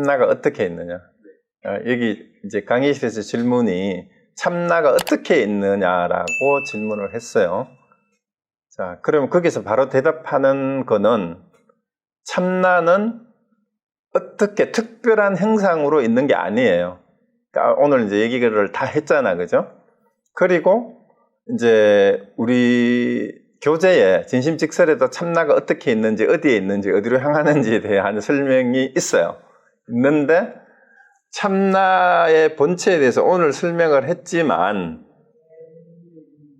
참나가 어떻게 있느냐. 여기 이제 강의실에서 질문이 참나가 어떻게 있느냐라고 질문을 했어요. 자, 그럼 거기서 바로 대답하는 거는 참나는 어떻게 특별한 형상으로 있는 게 아니에요. 그러니까 오늘 이제 얘기를 다 했잖아, 그죠? 그리고 이제 우리 교재에 진심직설에도 참나가 어떻게 있는지, 어디에 있는지, 어디로 향하는지에 대한 설명이 있어요. 있는데 참나의 본체에 대해서 오늘 설명을 했지만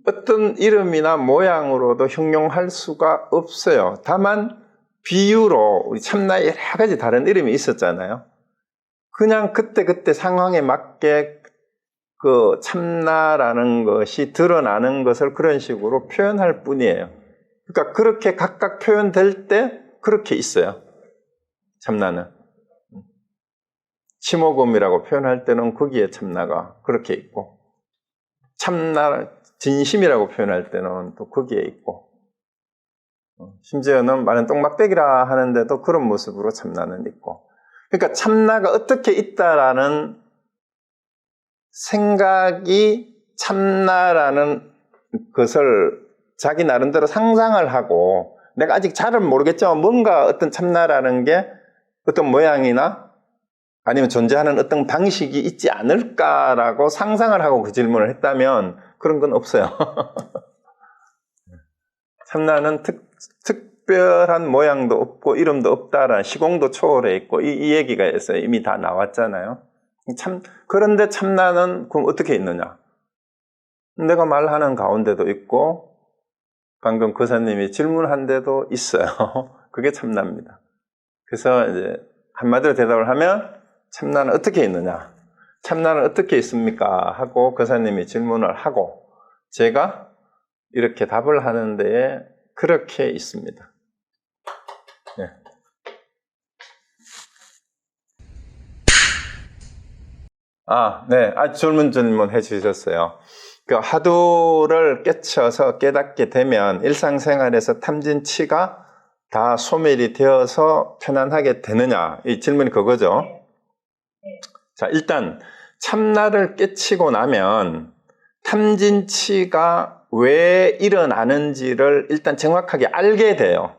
어떤 이름이나 모양으로도 형용할 수가 없어요. 다만 비유로 우리 참나의 여러 가지 다른 이름이 있었잖아요. 그냥 그때 상황에 맞게 그 참나라는 것이 드러나는 것을 그런 식으로 표현할 뿐이에요. 그러니까 그렇게 각각 표현될 때 그렇게 있어요. 참나는. 치모금이라고 표현할 때는 거기에 참나가 그렇게 있고, 참나, 진심이라고 표현할 때는 또 거기에 있고, 심지어는 많은 똥막대기라 하는데도 그런 모습으로 참나는 있고. 그러니까 참나가 어떻게 있다라는 생각이 참나라는 것을 자기 나름대로 상상을 하고, 내가 아직 잘은 모르겠지만 뭔가 어떤 참나라는 게 어떤 모양이나 아니면 존재하는 어떤 방식이 있지 않을까라고 상상을 하고 그 질문을 했다면 그런 건 없어요. 참나는 특별한 모양도 없고 이름도 없다라는, 시공도 초월해 있고 이 얘기가 있어요. 이미 다 나왔잖아요. 그런데 참나는 그럼 어떻게 있느냐? 내가 말하는 가운데도 있고 방금 거사님이 질문한 데도 있어요. 그게 참나입니다. 그래서 이제 한마디로 대답을 하면 참나는 어떻게 있느냐? 참나는 어떻게 있습니까? 하고 거사님이 질문을 하고 제가 이렇게 답을 하는 데에 그렇게 있습니다. 네. 네. 아주 좋은 질문 해주셨어요. 그 화두를 깨쳐서 깨닫게 되면 일상생활에서 탐진치가 다 소멸이 되어서 편안하게 되느냐? 이 질문이 그거죠. 자, 일단 참나를 깨치고 나면 탐진치가 왜 일어나는지를 일단 정확하게 알게 돼요.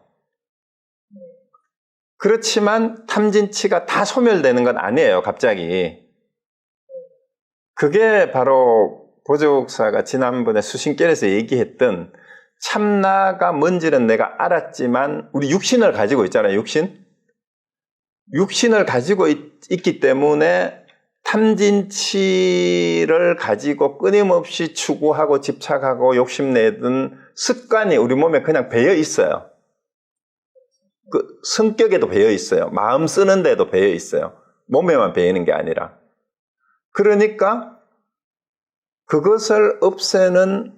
그렇지만 탐진치가 다 소멸되는 건 아니에요, 갑자기. 그게 바로 보조국사가 지난번에 수신결에서 얘기했던 참나가 뭔지는 내가 알았지만 우리 육신을 가지고 있잖아요, 육신을 가지고 있기 때문에 탐진치를 가지고 끊임없이 추구하고 집착하고 욕심내던 습관이 우리 몸에 그냥 배어 있어요. 그 성격에도 배어 있어요. 마음 쓰는 데도 배어 있어요. 몸에만 배이는 게 아니라. 그러니까 그것을 없애는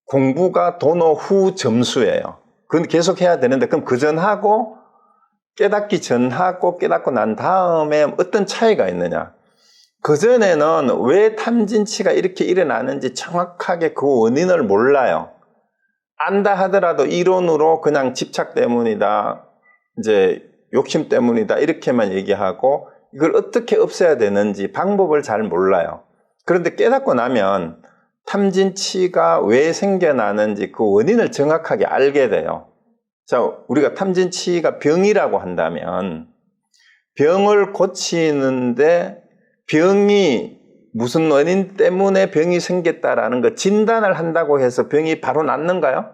공부가 도노 후 점수예요. 그건 계속 해야 되는데 그럼 그 전하고 깨닫기 전하고 깨닫고 난 다음에 어떤 차이가 있느냐? 그전에는 왜 탐진치가 이렇게 일어나는지 정확하게 그 원인을 몰라요. 안다 하더라도 이론으로 그냥 집착 때문이다, 이제 욕심 때문이다 이렇게만 얘기하고 이걸 어떻게 없애야 되는지 방법을 잘 몰라요. 그런데 깨닫고 나면 탐진치가 왜 생겨나는지 그 원인을 정확하게 알게 돼요. 자, 우리가 탐진치가 병이라고 한다면 병을 고치는데 병이 무슨 원인 때문에 병이 생겼다라는 거 진단을 한다고 해서 병이 바로 낫는가요?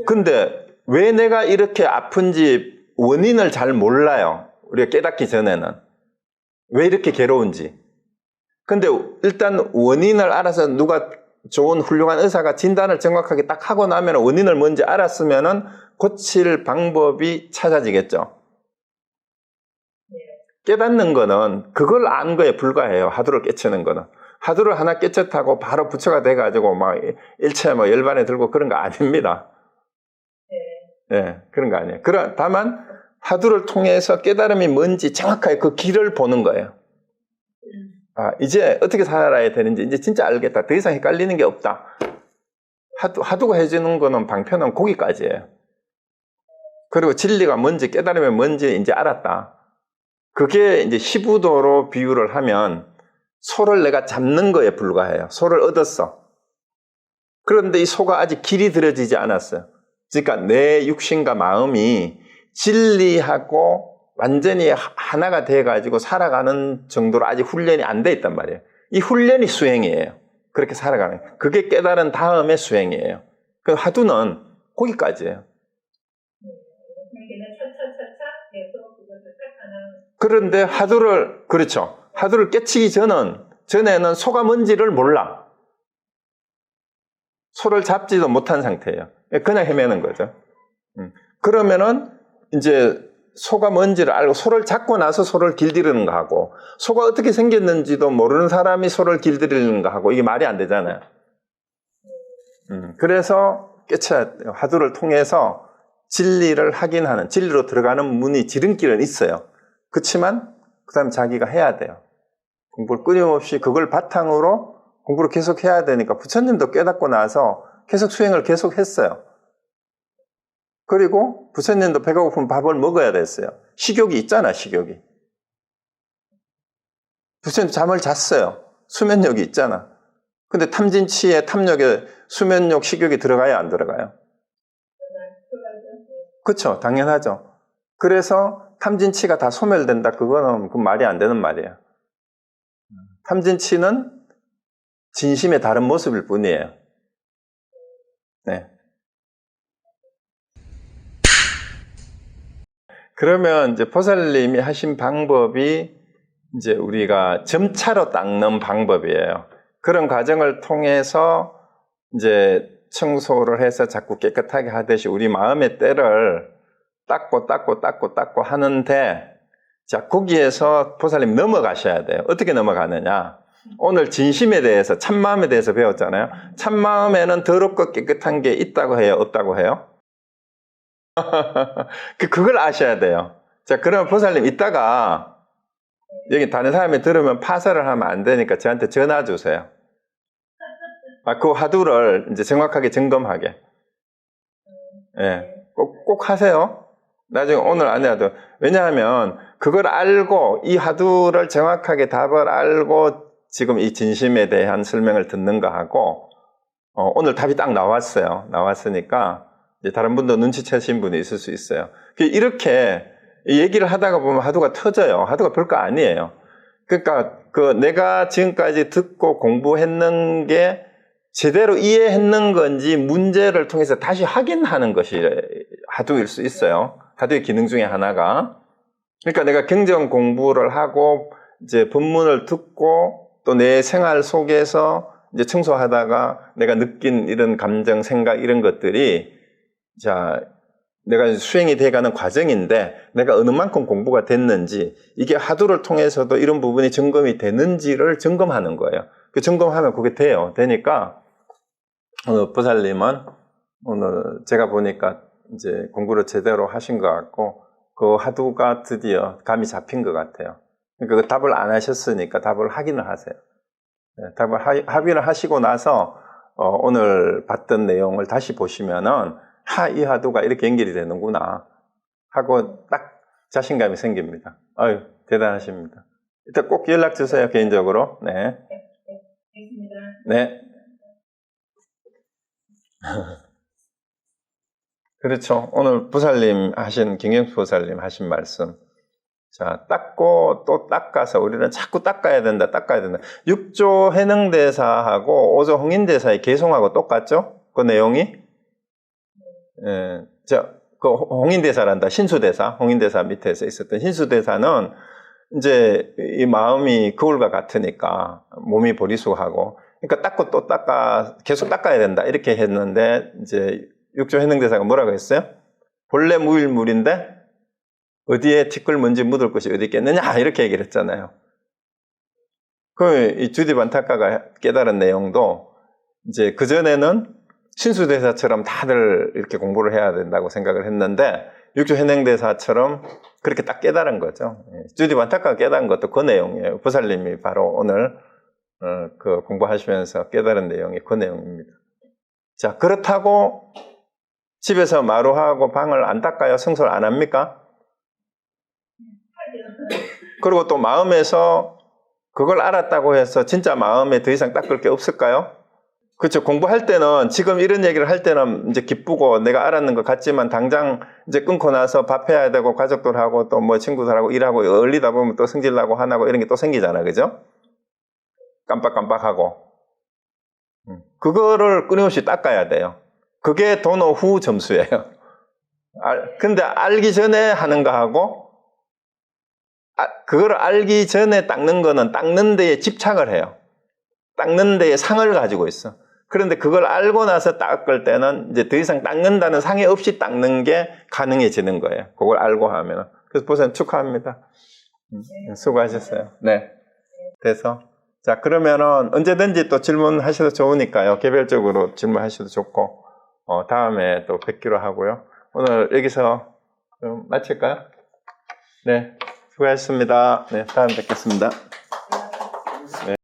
근데 왜 내가 이렇게 아픈지 원인을 잘 몰라요. 우리가 깨닫기 전에는. 왜 이렇게 괴로운지. 근데 일단 원인을 알아서 누가 좋은 훌륭한 의사가 진단을 정확하게 딱 하고 나면 원인을 뭔지 알았으면은 고칠 방법이 찾아지겠죠. 깨닫는 거는 그걸 안 거에 불과해요. 화두를 깨치는 거는. 화두를 하나 깨쳤다고 바로 부처가 돼가지고 막 일체 뭐 열반에 들고 그런 거 아닙니다. 네, 그런 거 아니에요. 다만 화두를 통해서 깨달음이 뭔지 정확하게 그 길을 보는 거예요. 이제 어떻게 살아야 되는지 이제 진짜 알겠다. 더 이상 헷갈리는 게 없다. 화두가 해주는 거는 방편은 거기까지예요. 그리고 진리가 뭔지, 깨달음이 뭔지 이제 알았다. 그게 이제 시부도로 비유를 하면 소를 내가 잡는 거에 불과해요. 소를 얻었어. 그런데 이 소가 아직 길이 들여지지 않았어요. 그러니까 내 육신과 마음이 진리하고 완전히 하나가 돼가지고 살아가는 정도로 아직 훈련이 안 돼 있단 말이에요. 이 훈련이 수행이에요. 그렇게 살아가는. 그게 깨달은 다음에 수행이에요. 그 화두는 거기까지예요. 그런데 화두를, 그렇죠. 화두를 깨치기 전에는 소가 뭔지를 몰라. 소를 잡지도 못한 상태예요. 그냥 헤매는 거죠. 그러면은 이제 소가 뭔지를 알고 소를 잡고 나서 소를 길들이는 거 하고 소가 어떻게 생겼는지도 모르는 사람이 소를 길들이는 거 하고 이게 말이 안 되잖아요. 그래서 깨쳐야 돼요. 화두를 통해서 진리를 확인하는, 진리로 들어가는 문이 지름길은 있어요. 그렇지만 그 다음에 자기가 해야 돼요. 공부를 끊임없이 그걸 바탕으로 공부를 계속 해야 되니까 부처님도 깨닫고 나서 계속 수행을 계속 했어요. 그리고 부처님도 배가 고프면 밥을 먹어야 됐어요. 식욕이 있잖아, 식욕이. 부처님도 잠을 잤어요. 수면욕이 있잖아. 근데 탐진치에 탐욕에 수면욕, 식욕이 들어가야 안 들어가요? 그렇죠. 당연하죠. 그래서 탐진치가 다 소멸된다. 그거는 그 말이 안 되는 말이에요. 탐진치는 진심의 다른 모습일 뿐이에요. 네. 그러면 이제 보살님이 하신 방법이 이제 우리가 점차로 닦는 방법이에요. 그런 과정을 통해서 이제 청소를 해서 자꾸 깨끗하게 하듯이 우리 마음의 때를 닦고 하는데, 자, 거기에서 보살님 넘어가셔야 돼요. 어떻게 넘어가느냐? 오늘 진심에 대해서, 참마음에 대해서 배웠잖아요. 참마음에는 더럽고 깨끗한 게 있다고 해요? 없다고 해요? 그걸 아셔야 돼요. 자, 그러면 보살님 이따가 여기 다른 사람이 들으면 파설을 하면 안 되니까 저한테 전화 주세요. 그 화두를 이제 정확하게 점검하게. 예, 꼭 하세요. 나중에 오늘 안 해도. 왜냐하면 그걸 알고 이 화두를 정확하게 답을 알고 지금 이 진심에 대한 설명을 듣는 거 하고 오늘 답이 딱 나왔어요. 나왔으니까 이제 다른 분도 눈치채신 분이 있을 수 있어요. 이렇게 얘기를 하다가 보면 화두가 터져요. 화두가 별거 아니에요. 그러니까 내가 지금까지 듣고 공부했는 게 제대로 이해했는 건지 문제를 통해서 다시 확인하는 것이 화두일 수 있어요. 화두의 기능 중에 하나가. 그러니까 내가 경전 공부를 하고 이제 법문을 듣고 또 내 생활 속에서 이제 청소하다가 내가 느낀 이런 감정, 생각 이런 것들이 자, 내가 수행이 돼가는 과정인데 내가 어느 만큼 공부가 됐는지 이게 화두를 통해서도 이런 부분이 점검이 되는지를 점검하는 거예요. 그 점검하면 그게 돼요. 되니까 오늘 보살님은 오늘 제가 보니까 이제 공부를 제대로 하신 것 같고 그 화두가 드디어 감이 잡힌 것 같아요. 그러니까 그 답을 안 하셨으니까 답을 확인을 하세요. 네, 답을 확인을 하시고 나서 오늘 봤던 내용을 다시 보시면은 이 화두가 이렇게 연결이 되는구나 하고 딱 자신감이 생깁니다. 아유, 대단하십니다. 이따 꼭 연락 주세요, 개인적으로. 네. 네. 그렇죠. 오늘 보살님 하신, 김경수 보살님 하신 말씀. 자, 닦고 또 닦아서 우리는 자꾸 닦아야 된다. 육조 해능대사하고 오조 홍인대사의 개송하고 똑같죠? 그 내용이? 예, 그 홍인대사란다. 신수대사. 홍인대사 밑에서 있었던 신수대사는 이제 이 마음이 거울과 같으니까 몸이 보리수하고 그러니까 닦고 또 계속 닦아야 된다. 이렇게 했는데 이제 육조 해능대사가 뭐라고 했어요? 본래 무일물인데 어디에 티끌 먼지 묻을 것이 어디 있겠느냐 이렇게 얘기를 했잖아요. 이 주디 반타카가 깨달은 내용도 이제 그전에는 신수대사처럼 다들 이렇게 공부를 해야 된다고 생각을 했는데 육조 해능대사처럼 그렇게 딱 깨달은 거죠. 주디 반타카가 깨달은 것도 그 내용이에요. 보살님이 바로 오늘 그 공부하시면서 깨달은 내용이 그 내용입니다. 자, 그렇다고 집에서 마루하고 방을 안 닦아요? 청소를 안 합니까? 그리고 또 마음에서 그걸 알았다고 해서 진짜 마음에 더 이상 닦을 게 없을까요? 그렇죠. 공부할 때는 지금 이런 얘기를 할 때는 이제 기쁘고 내가 알았는 것 같지만 당장 이제 끊고 나서 밥 해야 되고 가족들하고 또 뭐 친구들하고 일하고 얼리다 보면 또 성질나고 화나고 이런 게 또 생기잖아. 그죠? 깜빡깜빡하고. 그거를 끊임없이 닦아야 돼요. 그게 도노 후 점수예요. 근데 알기 전에 하는 거하고 그걸 알기 전에 닦는 거는 닦는 데에 집착을 해요. 닦는 데에 상을 가지고 있어. 그런데 그걸 알고 나서 닦을 때는 이제 더 이상 닦는다는 상해 없이 닦는 게 가능해지는 거예요. 그걸 알고 하면. 그래서 보세요. 축하합니다. 수고하셨어요. 네. 돼서. 자, 그러면은 언제든지 또 질문하셔도 좋으니까요. 개별적으로 질문하셔도 좋고, 다음에 또 뵙기로 하고요. 오늘 여기서 좀 마칠까요? 네. 수고하셨습니다. 네. 다음에 뵙겠습니다. 네.